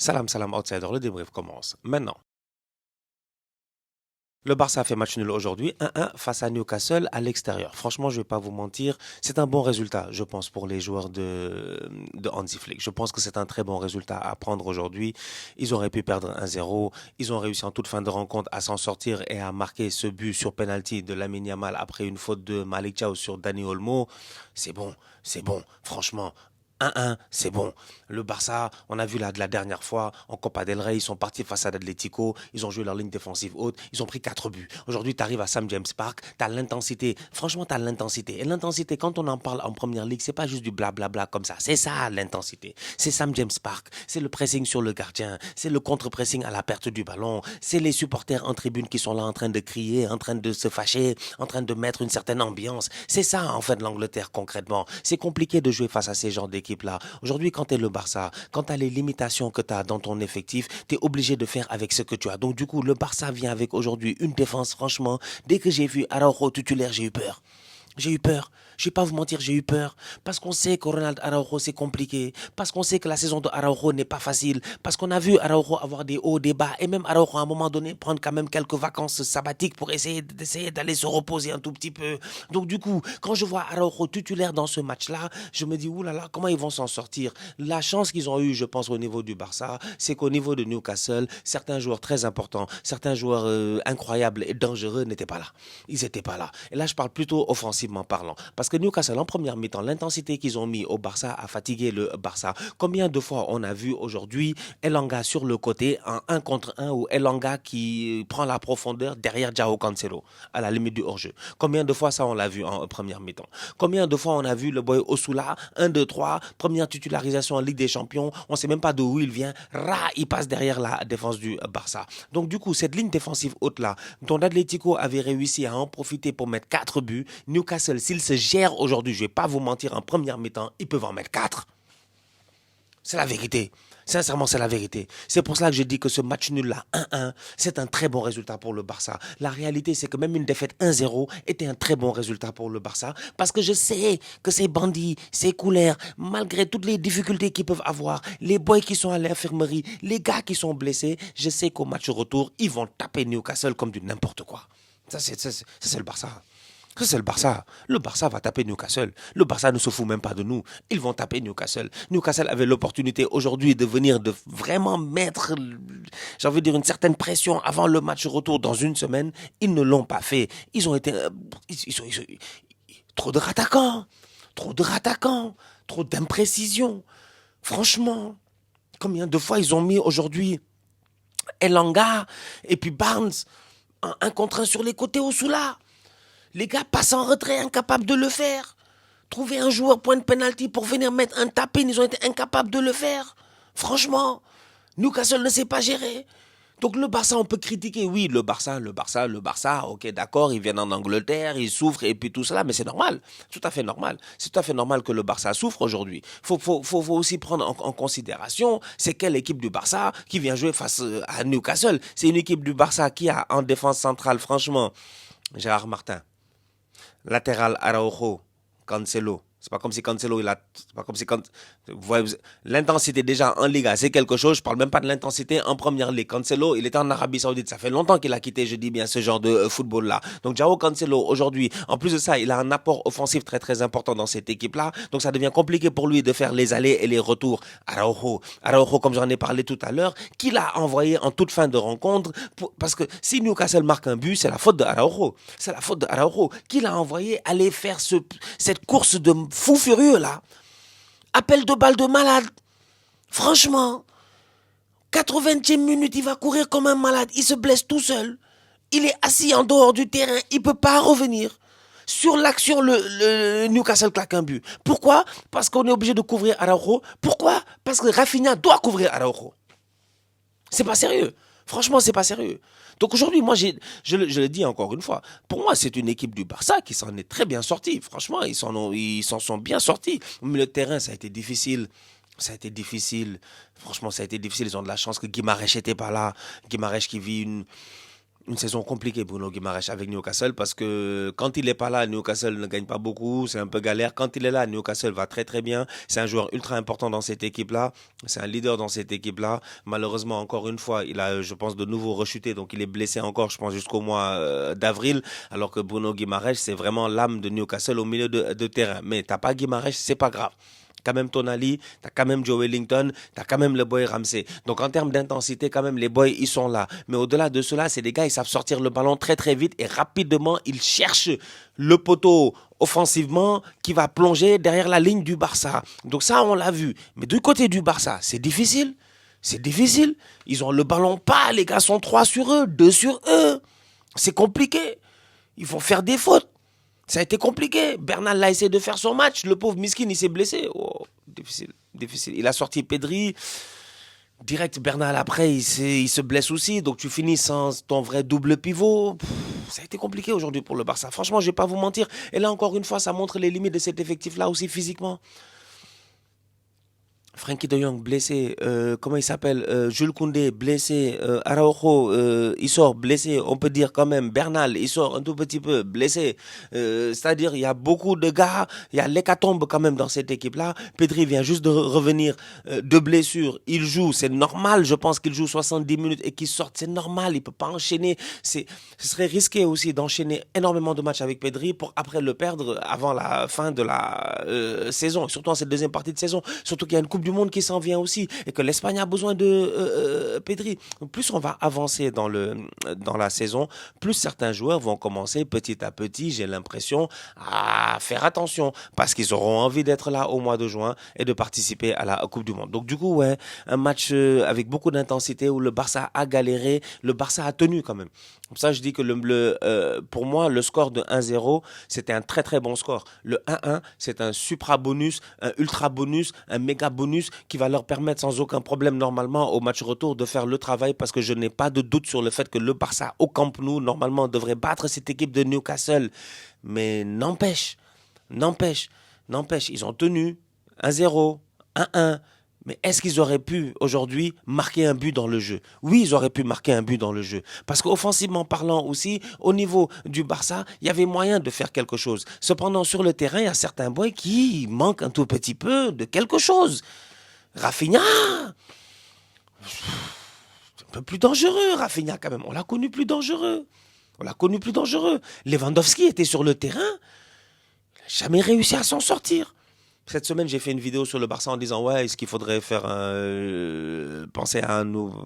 Salam, salam, outsider, le débrief commence maintenant. Le Barça a fait match nul aujourd'hui, 1-1 face à Newcastle à l'extérieur. Franchement, je ne vais pas vous mentir, c'est un bon résultat, je pense, pour les joueurs de Hansi Flick. Je pense que c'est un très bon résultat à prendre aujourd'hui. Ils auraient pu perdre 1-0. Ils ont réussi en toute fin de rencontre à s'en sortir et à marquer ce but sur penalty de Lamine Yamal après une faute de Malik Thiaw sur Dani Olmo. C'est bon, c'est bon. Franchement, 1-1, c'est bon. Le Barça, on a vu la dernière fois en Copa del Rey, ils sont partis face à l'Atlético, ils ont joué leur ligne défensive haute, ils ont pris 4 buts. Aujourd'hui, tu arrives à Sam James Park, tu as l'intensité. Franchement, tu as l'intensité. Et l'intensité, quand on en parle en première ligue, c'est pas juste du blablabla comme ça. C'est ça l'intensité. C'est Sam James Park, c'est le pressing sur le gardien, c'est le contre-pressing à la perte du ballon, c'est les supporters en tribune qui sont là en train de crier, en train de se fâcher, en train de mettre une certaine ambiance. C'est ça, en fait, l'Angleterre concrètement. C'est compliqué de jouer face à ces genres d'équipes là. Aujourd'hui, quand tu es le Barça, quand tu as les limitations que tu as dans ton effectif, tu es obligé de faire avec ce que tu as. Donc, du coup, le Barça vient avec aujourd'hui une défense, franchement, dès que j'ai vu Araujo titulaire, j'ai eu peur. J'ai eu peur. Je vais pas vous mentir, j'ai eu peur. Parce qu'on sait que Ronald Araujo, c'est compliqué. Parce qu'on sait que la saison de Araujo n'est pas facile. Parce qu'on a vu Araujo avoir des hauts, des bas. Et même Araujo, à un moment donné, prendre quand même quelques vacances sabbatiques pour d'essayer d'aller se reposer un tout petit peu. Donc, du coup, quand je vois Araujo titulaire dans ce match-là, je me dis, oulala, comment ils vont s'en sortir? La chance qu'ils ont eue, je pense, au niveau du Barça, c'est qu'au niveau de Newcastle, certains joueurs très importants, certains joueurs incroyables et dangereux n'étaient pas là. Ils n'étaient pas là. Et là, je parle plutôt offensivement parlant. Parce que Newcastle, en première mi-temps, l'intensité qu'ils ont mis au Barça a fatigué le Barça. Combien de fois on a vu aujourd'hui Elanga sur le côté, en 1 contre 1, ou Elanga qui prend la profondeur derrière Joao Cancelo, à la limite du hors-jeu. Combien de fois ça on l'a vu en première mi-temps? Combien de fois on a vu le boy Osula, 1, 2, 3, première titularisation en Ligue des Champions, on ne sait même pas d'où il vient, il passe derrière la défense du Barça. Donc du coup, cette ligne défensive haute-là, dont l'Atlético avait réussi à en profiter pour mettre 4 buts, Newcastle, s'ils se gèrent aujourd'hui, je ne vais pas vous mentir, en première mi-temps, ils peuvent en mettre 4. C'est la vérité. Sincèrement, c'est la vérité. C'est pour cela que je dis que ce match nul-là, 1-1, c'est un très bon résultat pour le Barça. La réalité, c'est que même une défaite 1-0 était un très bon résultat pour le Barça. Parce que je sais que ces bandits, ces couleurs, malgré toutes les difficultés qu'ils peuvent avoir, les boys qui sont à l'infirmerie, les gars qui sont blessés, je sais qu'au match retour, ils vont taper Newcastle comme du n'importe quoi. Ça, c'est le Barça. Ça, c'est le Barça. Le Barça va taper Newcastle. Le Barça ne se fout même pas de nous. Ils vont taper Newcastle. Newcastle avait l'opportunité aujourd'hui de venir de vraiment mettre, j'ai envie de dire, une certaine pression avant le match retour dans une semaine. Ils ne l'ont pas fait. Ils ont été... trop de rattaquants. Trop de rattaquants. Trop d'imprécisions. Franchement, combien de fois ils ont mis aujourd'hui Elanga et puis Barnes en 1 contre 1 sur les côtés au Soula. Les gars passent en retrait, incapables de le faire. Trouver un joueur point de penalty pour venir mettre un tapin, ils ont été incapables de le faire. Franchement, Newcastle ne sait pas gérer. Donc le Barça, on peut critiquer, oui, le Barça, ok, d'accord, ils viennent en Angleterre, ils souffrent et puis tout cela, mais c'est normal, tout à fait normal. C'est tout à fait normal que le Barça souffre aujourd'hui. Faut aussi prendre en considération, c'est quelle équipe du Barça qui vient jouer face à Newcastle. C'est une équipe du Barça qui a en défense centrale, franchement, Gérard Martin, latéral Araujo, Cancelo. C'est pas comme si Cancelo, c'est pas comme si l'intensité déjà en Liga, c'est quelque chose. Je parle même pas de l'intensité en première ligue. Cancelo, il était en Arabie Saoudite. Ça fait longtemps qu'il a quitté, je dis bien, ce genre de football-là. Donc, Joao Cancelo, aujourd'hui, en plus de ça, il a un apport offensif très, très important dans cette équipe-là. Donc, ça devient compliqué pour lui de faire les allers et les retours. Araujo, comme j'en ai parlé tout à l'heure, qu'il a envoyé en toute fin de rencontre. Parce que si Newcastle marque un but, c'est la faute de Araujo. C'est la faute de Araujo qu'il a envoyé aller faire cette course de fou furieux là. Appel de balle de malade. Franchement, 80e minute, il va courir comme un malade. Il se blesse tout seul. Il est assis en dehors du terrain. Il ne peut pas revenir. Sur l'action, le Newcastle claque un but. Pourquoi? Parce qu'on est obligé de couvrir Araujo. Pourquoi? Parce que Rafinha doit couvrir Araujo. C'est pas sérieux. Franchement, c'est pas sérieux. Donc aujourd'hui, moi, je le dis encore une fois, pour moi, c'est une équipe du Barça qui s'en est très bien sortie. Franchement, ils s'en sont bien sortis. Mais le terrain, ça a été difficile. Ça a été difficile. Franchement, ça a été difficile. Ils ont de la chance que Guimarães n'était pas là. Guimarães qui vit Une saison compliquée, Bruno Guimaraes, avec Newcastle, parce que quand il n'est pas là, Newcastle ne gagne pas beaucoup, c'est un peu galère. Quand il est là, Newcastle va très très bien. C'est un joueur ultra important dans cette équipe-là, c'est un leader dans cette équipe-là. Malheureusement, encore une fois, il a, je pense, de nouveau rechuté, donc il est blessé encore, je pense, jusqu'au mois d'avril, alors que Bruno Guimaraes, c'est vraiment l'âme de Newcastle au milieu de terrain. Mais t'as pas Guimaraes, c'est pas grave. Quand même Tonali, t'as quand même Joe Wellington, t'as quand même le boy Ramsey. Donc en termes d'intensité, quand même, les boys, ils sont là. Mais au-delà de cela, c'est des gars, ils savent sortir le ballon très très vite et rapidement, ils cherchent le poteau offensivement qui va plonger derrière la ligne du Barça. Donc ça, on l'a vu. Mais du côté du Barça, c'est difficile. C'est difficile. Ils ont le ballon pas, les gars sont 3 sur eux, 2 sur eux. C'est compliqué. Ils vont faire des fautes. Ça a été compliqué. Bernal a essayé de faire son match. Le pauvre Miskin, il s'est blessé. Oh, difficile, difficile. Il a sorti Pedri. Direct, Bernal, après, il se blesse aussi. Donc, tu finis sans ton vrai double pivot. Ça a été compliqué aujourd'hui pour le Barça. Franchement, je ne vais pas vous mentir. Et là, encore une fois, ça montre les limites de cet effectif-là aussi physiquement. Frankie de Jong blessé, comment il s'appelle, Jules Koundé blessé, Araujo il sort blessé, on peut dire quand même, Bernal il sort un tout petit peu blessé, c'est-à-dire il y a beaucoup de gars, il y a l'hécatombe quand même dans cette équipe-là. Pedri vient juste de revenir de blessure, il joue, c'est normal, je pense qu'il joue 70 minutes et qu'il sorte, c'est normal, il peut pas enchaîner, ce serait risqué aussi d'enchaîner énormément de matchs avec Pedri pour après le perdre avant la fin de la saison, surtout en cette deuxième partie de saison, surtout qu'il y a une Coupe du Monde qui s'en vient aussi et que l'Espagne a besoin de Pedri. Plus on va avancer dans la saison, plus certains joueurs vont commencer petit à petit, j'ai l'impression, à faire attention parce qu'ils auront envie d'être là au mois de juin et de participer à la Coupe du Monde. Donc du coup, ouais, un match avec beaucoup d'intensité où le Barça a galéré, le Barça a tenu quand même. Comme ça, je dis que pour moi, le score de 1-0, c'était un très très bon score. Le 1-1, c'est un supra bonus, un ultra bonus, un méga bonus qui va leur permettre sans aucun problème normalement au match retour de faire le travail parce que je n'ai pas de doute sur le fait que le Barça au Camp Nou normalement devrait battre cette équipe de Newcastle. Mais n'empêche, ils ont tenu 1-0, 1-1. Mais est-ce qu'ils auraient pu aujourd'hui marquer un but dans le jeu? Oui, ils auraient pu marquer un but dans le jeu. Parce qu'offensivement parlant aussi, au niveau du Barça, il y avait moyen de faire quelque chose. Cependant, sur le terrain, il y a certains boys qui manquent un tout petit peu de quelque chose. Rafinha, c'est un peu plus dangereux, Rafinha quand même. On l'a connu plus dangereux. Lewandowski était sur le terrain, il n'a jamais réussi à s'en sortir. Cette semaine, j'ai fait une vidéo sur le Barça en disant ouais, est-ce qu'il faudrait faire penser à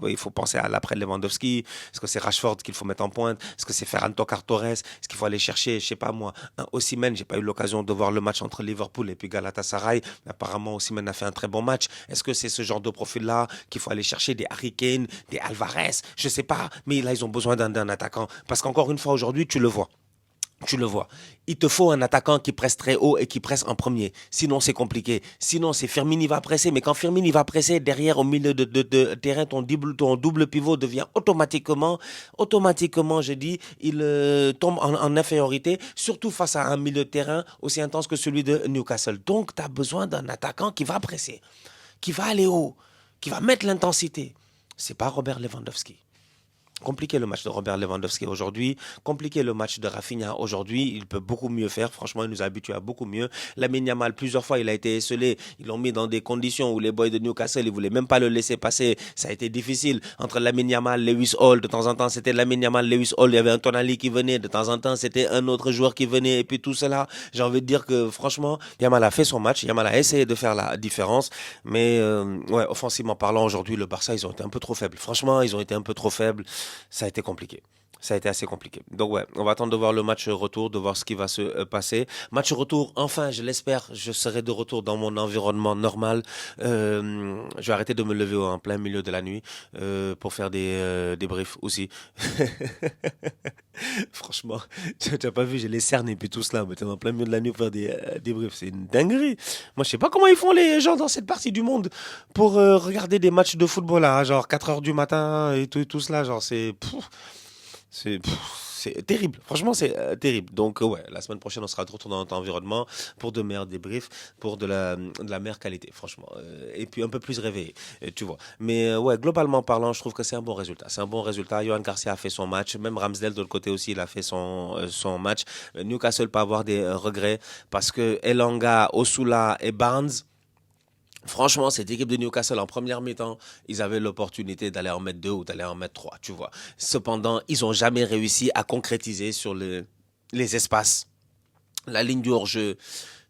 il faut penser à l'après Lewandowski. Est-ce que c'est Rashford qu'il faut mettre en pointe? Est-ce que c'est Ferran Torres? Est-ce qu'il faut aller chercher, je sais pas moi, un Osimhen? J'ai pas eu l'occasion de voir le match entre Liverpool et puis Galatasaray. Mais apparemment, Osimhen a fait un très bon match. Est-ce que c'est ce genre de profil-là qu'il faut aller chercher des Harry Kane, des Alvarez? Je sais pas. Mais là, ils ont besoin d'un attaquant parce qu'encore une fois aujourd'hui, tu le vois. Il te faut un attaquant qui presse très haut et qui presse en premier. Sinon, c'est compliqué. Sinon, c'est Firmini va presser. Mais quand Firmini va presser, derrière, au milieu de terrain, ton double pivot devient automatiquement, je dis, il tombe en infériorité, surtout face à un milieu de terrain aussi intense que celui de Newcastle. Donc, tu as besoin d'un attaquant qui va presser, qui va aller haut, qui va mettre l'intensité. C'est pas Robert Lewandowski. Compliqué le match de Robert Lewandowski aujourd'hui, compliqué le match de Rafinha aujourd'hui, il peut beaucoup mieux faire, franchement il nous a habitués à beaucoup mieux. Lamine Yamal, plusieurs fois il a été esselé, ils l'ont mis dans des conditions où les boys de Newcastle ils voulaient même pas le laisser passer, ça a été difficile entre Lamine Yamal, Lewis Hall, de temps en temps c'était Lamine Yamal, Lewis Hall, il y avait un Tonali qui venait, de temps en temps c'était un autre joueur qui venait et puis tout cela, j'ai envie de dire que franchement Yamal a fait son match, Yamal a essayé de faire la différence, mais ouais, offensivement parlant aujourd'hui le Barça ils ont été un peu trop faibles, franchement ils ont été un peu trop faibles. Ça a été compliqué. Ça a été assez compliqué. Donc ouais, on va attendre de voir le match retour, de voir ce qui va se passer. Match retour, enfin, je l'espère, je serai de retour dans mon environnement normal. Je vais arrêter de me lever en plein milieu de la nuit pour faire des briefs aussi. Franchement, tu n'as pas vu, j'ai les cernes et puis tout cela. Mais tu es en plein milieu de la nuit pour faire des briefs. C'est une dinguerie. Moi, je sais pas comment ils font les gens dans cette partie du monde pour regarder des matchs de football là, genre 4 heures du matin et tout cela. Genre, c'est c'est terrible. Franchement, c'est terrible. Donc, ouais, la semaine prochaine, on sera de retour dans notre environnement pour de meilleurs débriefs, pour de la meilleure qualité, franchement. Et puis un peu plus réveillé, tu vois. Mais ouais, globalement parlant, je trouve que c'est un bon résultat. C'est un bon résultat. Johan Garcia a fait son match. Même Ramsdale, de l'autre côté aussi, il a fait son match. Newcastle peut avoir des regrets parce que Elanga, Osula et Barnes. Franchement, cette équipe de Newcastle en première mi-temps, ils avaient l'opportunité d'aller en mettre deux ou d'aller en mettre trois, tu vois. Cependant, ils n'ont jamais réussi à concrétiser sur les espaces, la ligne du hors-jeu,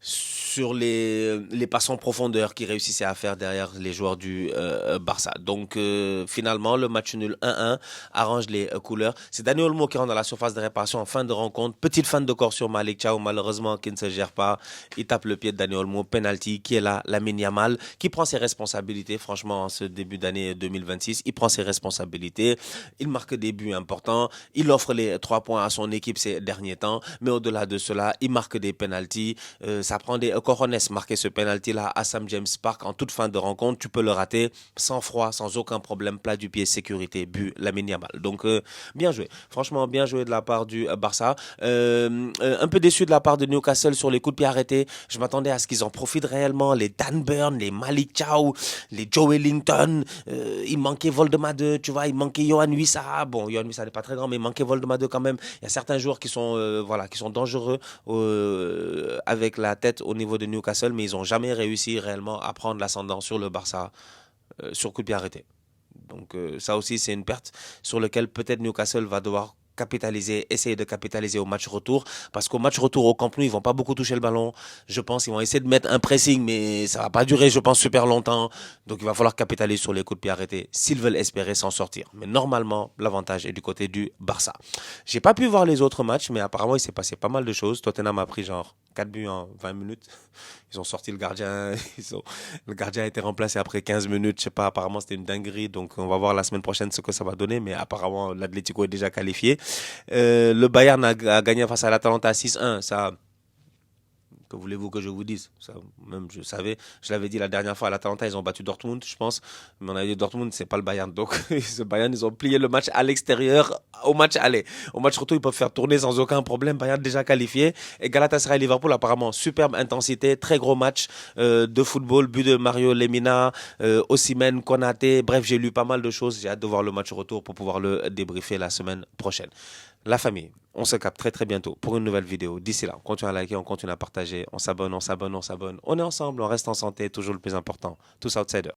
sur les passes en profondeur qu'ils réussissaient à faire derrière les joueurs du Barça. Donc finalement, le match nul 1-1 arrange les couleurs. C'est Dani Olmo qui rentre dans la surface de réparation en fin de rencontre. Petite fin de corps sur Malik Thiaw, malheureusement, qui ne se gère pas. Il tape le pied de Dani Olmo, penalty, qui est là, Lamine Yamal, qui prend ses responsabilités, franchement, en ce début d'année 2026. Il prend ses responsabilités, il marque des buts importants, il offre les 3 points à son équipe ces derniers temps, mais au-delà de cela, il marque des penalties. Ça prend des Corones marquer ce penalty-là à Sam James Park en toute fin de rencontre. Tu peux le rater sans froid, sans aucun problème. Plat du pied, sécurité, but, Lamine Yamal. Donc, bien joué. Franchement, bien joué de la part du Barça. Un peu déçu de la part de Newcastle sur les coups de pied arrêtés. Je m'attendais à ce qu'ils en profitent réellement. Les Dan Burn, les Malik Thiaw, les Joe Wellington. Il manquait Voldemade, tu vois. Il manquait Yohan Wissa. Bon, Yohan Wissa n'est pas très grand, mais il manquait Voldemade quand même. Il y a certains joueurs qui sont, voilà, qui sont dangereux avec la tête au niveau de Newcastle, mais ils n'ont jamais réussi réellement à prendre l'ascendant sur le Barça sur coup de pied arrêté. Donc ça aussi, c'est une perte sur laquelle peut-être Newcastle va devoir capitaliser, essayer de capitaliser au match retour, parce qu'au match retour au Camp Nou, ils vont pas beaucoup toucher le ballon. Je pense qu'ils vont essayer de mettre un pressing, mais ça va pas durer, je pense, super longtemps. Donc il va falloir capitaliser sur les coups de pied arrêtés s'ils veulent espérer s'en sortir. Mais normalement, l'avantage est du côté du Barça. J'ai pas pu voir les autres matchs, mais apparemment, il s'est passé pas mal de choses. Tottenham a pris genre 4 buts en 20 minutes. Ils ont sorti le gardien. Le gardien a été remplacé après 15 minutes. Je sais pas, apparemment, c'était une dinguerie. Donc, on va voir la semaine prochaine ce que ça va donner. Mais apparemment, l'Atlético est déjà qualifié. Le Bayern a gagné face à l'Atalanta 6-1. Ça, que voulez-vous que je vous dise? Ça, même je savais, je l'avais dit la dernière fois à l'Atalanta, ils ont battu Dortmund, je pense. Mais on a dit Dortmund, c'est pas le Bayern. Donc, ce Bayern, ils ont plié le match à l'extérieur au match aller. Au match retour, ils peuvent faire tourner sans aucun problème. Bayern déjà qualifié. Et Galatasaray Liverpool, apparemment, superbe intensité, très gros match de football, but de Mario Lemina, Osimhen, Konaté. Bref, j'ai lu pas mal de choses. J'ai hâte de voir le match retour pour pouvoir le débriefer la semaine prochaine. La famille, on se capte très très bientôt pour une nouvelle vidéo. D'ici là, on continue à liker, on continue à partager, on s'abonne, on s'abonne, on s'abonne. On est ensemble, on reste en santé, toujours le plus important. Tous outsiders.